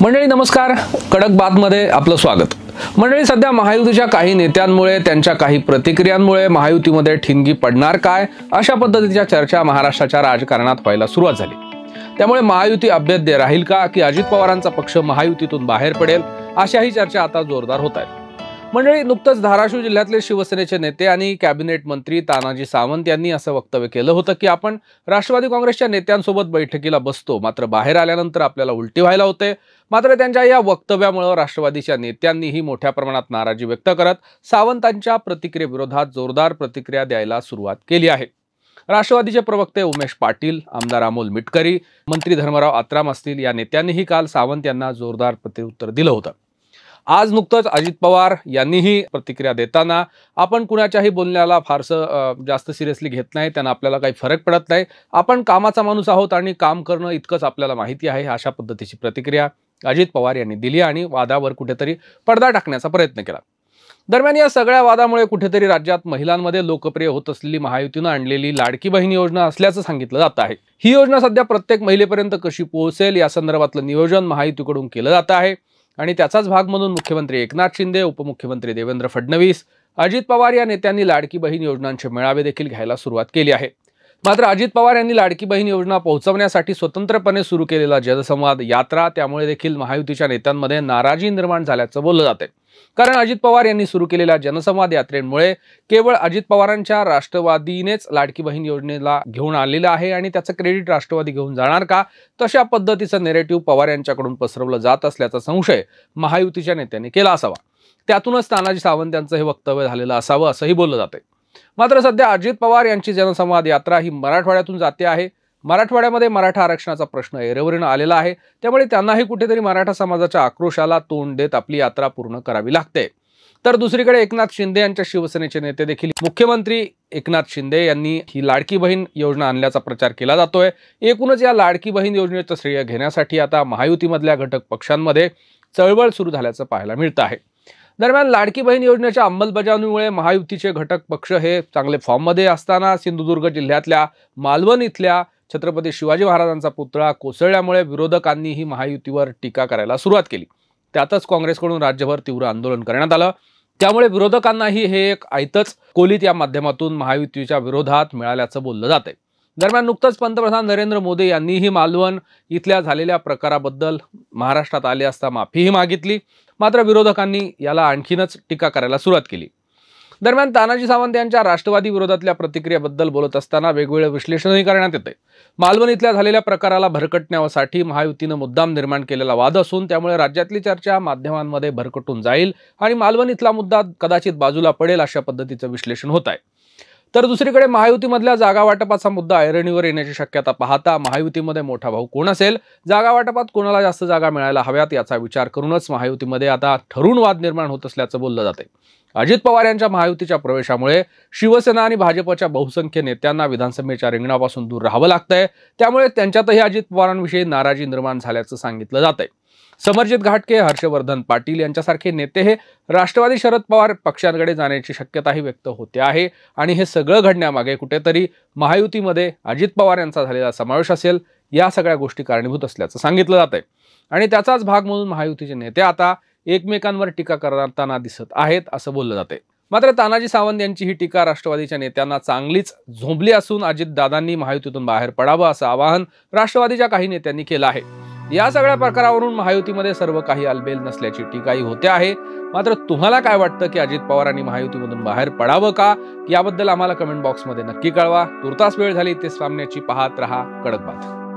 मंडळी नमस्कार, कडक बातमध्ये आपलं स्वागत। मंडळी सध्या महायुतीच्या काही नेत्यांमुळे त्यांच्या काही प्रतिक्रियांमुळे महायुतीमध्ये ठिणगी पडणार काय अशा पद्धतीच्या चर्चा महाराष्ट्राच्या राजकारणात व्हायला सुरुवात झाली। त्यामुळे महायुती अभेद्य राहील का की अजित पवारांचा पक्ष महायुतीतून बाहेर पडेल अशाही चर्चा आता जोरदार होत आहेत। मंडळी नुकतंच धाराशिव जिल्ह्यातले शिवसेनेचे नेते आणि कॅबिनेट मंत्री तानाजी सावंत यांनी असं वक्तव्य केलं होतं की आपण राष्ट्रवादी काँग्रेसच्या नेत्यांसोबत बैठकीला बसतो, मात्र बाहेर आल्यानंतर आपल्याला उलटी व्हायला होते। मात्र त्यांच्या या वक्तव्यामुळे राष्ट्रवादीच्या नेत्यांनीही मोठ्या प्रमाणात नाराजी व्यक्त करत सावंतांच्या प्रतिक्रियेविरोधात जोरदार प्रतिक्रिया द्यायला सुरुवात केली आहे। राष्ट्रवादीचे प्रवक्ते उमेश पाटील, आमदार अमोल मिटकरी, मंत्री धर्मराव आत्राम असतील या नेत्यांनीही काल सावंत यांना जोरदार प्रत्युत्तर दिलं होतं। आज नुकतंच अजित पवार यांनीही प्रतिक्रिया देताना आपण कुणाच्याही बोलण्याला फारसं जास्त सिरियसली घेत नाही, त्यांना आपल्याला काही फरक पडत नाही, आपण कामाचा माणूस आहोत आणि काम करणं इतकंच आपल्याला माहिती आहे अशा पद्धतीची प्रतिक्रिया अजित पवार यांनी दिली आणि वादावर कुठेतरी पडदा टाकण्याचा प्रयत्न केला। दरम्यान या सगळ्या वादामुळे कुठेतरी राज्यात महिलांमध्ये लोकप्रिय होत असलेली महायुतीनं आणलेली लाडकी बहीण योजना असल्याचं सांगितलं जात आहे। ही योजना सध्या प्रत्येक महिलेपर्यंत कशी पोहोचेल या संदर्भातलं नियोजन महायुतीकडून केलं जात आहे आणि त्याचाच भाग म्हणून मुख्यमंत्री एकनाथ शिंदे, उपमुख्यमंत्री देवेंद्र फडणवीस, अजित पवार या नेत्यांनी लाडकी बहीण योजनांचे मेळावे देखील घ्यायला सुरुवात केली आहे। मात्र अजित पवार यांनी लाडकी बहीण योजना पोहोचवण्यासाठी स्वतंत्रपणे सुरू केलेला जनसंवाद यात्रा त्यामुळे देखील महायुतीच्या नेत्यांमध्ये नाराजी निर्माण झाल्याचं बोललं जाते। कारण अजित पवार यांनी सुरू केलेल्या जनसंवाद यात्रेमुळे केवळ अजित पवारांच्या राष्ट्रवादीनेच लाडकी बहीण योजनेला घेऊन आलेलं आहे आणि त्याचं क्रेडिट राष्ट्रवादी घेऊन जाणार का, तशा पद्धतीचं नेरेटिव्ह पवार यांच्याकडून पसरवलं जात असल्याचा संशय महायुतीच्या नेत्यांनी केला असावा। त्यातूनच तानाजी सावंत यांचं हे वक्तव्य झालेलं असावं असंही बोललं जाते। मात्र सध्या अजित पवार यांची जनसंवाद यात्रा ही मराठवाड्यातून जाते आहे। मराठवाड्यामध्ये मराठा आरक्षणाचा प्रश्न ऐरवरीनं आलेला आहे, त्यामुळे त्यांनाही कुठेतरी मराठा समाजाच्या आक्रोशाला तोंड देत आपली यात्रा पूर्ण करावी लागते। तर दुसरीकडे एकनाथ शिंदे यांच्या शिवसेनेचे नेते देखील मुख्यमंत्री एकनाथ शिंदे यांनी ही लाडकी बहीण योजना आणल्याचा प्रचार केला जातोय। एकूणच या लाडकी बहीण योजनेचं श्रेय घेण्यासाठी आता महायुतीमधल्या घटक पक्षांमध्ये चळवळ सुरू झाल्याचं पाहायला मिळतं आहे। दरम्यान लाडकी बहीण योजनेच्या अंमलबजावणीमुळे महायुतीचे घटक पक्ष हे चांगले फॉर्ममध्ये असताना सिंधुदुर्ग जिल्ह्यातल्या मालवण इथल्या छत्रपती शिवाजी महाराजांचा पुतळा कोसळल्यामुळे विरोधकांनीही महायुतीवर टीका करायला सुरुवात केली। त्यातच काँग्रेसकडून राज्यभर तीव्र आंदोलन करण्यात आलं, त्यामुळे विरोधकांनाही हे एक आयतच कोलीत या माध्यमातून महायुतीच्या विरोधात मिळाल्याचं बोललं जाते। दरम्यान नुकतंच पंतप्रधान नरेंद्र मोदी यांनीही मालवण इथल्या झालेल्या प्रकाराबद्दल महाराष्ट्रात आले असता माफीही मागितली, मात्र विरोधकांनी याला आणखीनच टीका करायला सुरुवात केली। दरम्यान तानाजी सावंत यांच्या राष्ट्रवादी विरोधातल्या प्रतिक्रियेबद्दल बोलत असताना वेगवेगळे विश्लेषणही करण्यात येते। मालवण इथल्या झालेल्या प्रकाराला भरकटण्यासाठी महायुतीनं मुद्दाम निर्माण केलेला वाद असून त्यामुळे राज्यातली चर्चा माध्यमांमध्ये भरकटून जाईल आणि मालवण इथला मुद्दा कदाचित बाजूला पडेल अशा पद्धतीचं विश्लेषण होत आहे। तर दुसरीकडे महायुतीमधल्या जागा वाटपाचा मुद्दा ऐरणीवर येण्याची शक्यता पाहता महायुतीमध्ये मोठा भाऊ कोण असेल, जागा वाटपात कोणाला जास्त जागा मिळायला हव्यात याचा विचार करूनच महायुतीमध्ये आता ठरून वाद निर्माण होत असल्याचं बोललं जाते। अजित पवार यांच्या महायुतीच्या प्रवेशामुळे शिवसेना आणि भाजपच्या बहुसंख्य नेत्यांना विधानसभेच्या रिंगणापासून दूर राहावं लागतंय, त्यामुळे त्यांच्यातही अजित पवारांविषयी नाराजी निर्माण झाल्याचं सांगितलं जातंय। समरजित घाटके, हर्षवर्धन पाटील यांच्यासारखे नेते हे राष्ट्रवादी शरद पवार पक्षांकडे जाण्याची शक्यताही व्यक्त होते आहे आणि हे सगळं घडण्यामागे कुठेतरी महायुतीमध्ये अजित पवार यांचा झालेला समावेश असेल, या सगळ्या गोष्टी कारणीभूत असल्याचं सांगितलं जातंय आणि त्याचाच भाग म्हणून महायुतीचे नेते आता एकमेकांवर टीका करताना दिसत आहेत असं बोललं जाते। मात्र तानाजी सावंत यांची ही टीका राष्ट्रवादीच्या नेत्यांना चांगलीच झोंबली असून अजितदादांनी महायुतीतून बाहेर पडावं असं आवाहन राष्ट्रवादीच्या काही नेत्यांनी केलं आहे। या सगळ्या प्रकारावरून महायुतीमध्ये सर्व काही अलबेल नसल्याची टीकाही होते आहे। मात्र तुम्हाला काय वाटतं की अजित पवारांनी महायुतीमधून बाहेर पडावं का, याबद्दल आम्हाला कमेंट बॉक्समध्ये नक्की कळवा। तुर्तास वेळ झाली ते सामन्याची पाहत रहा कडक बात।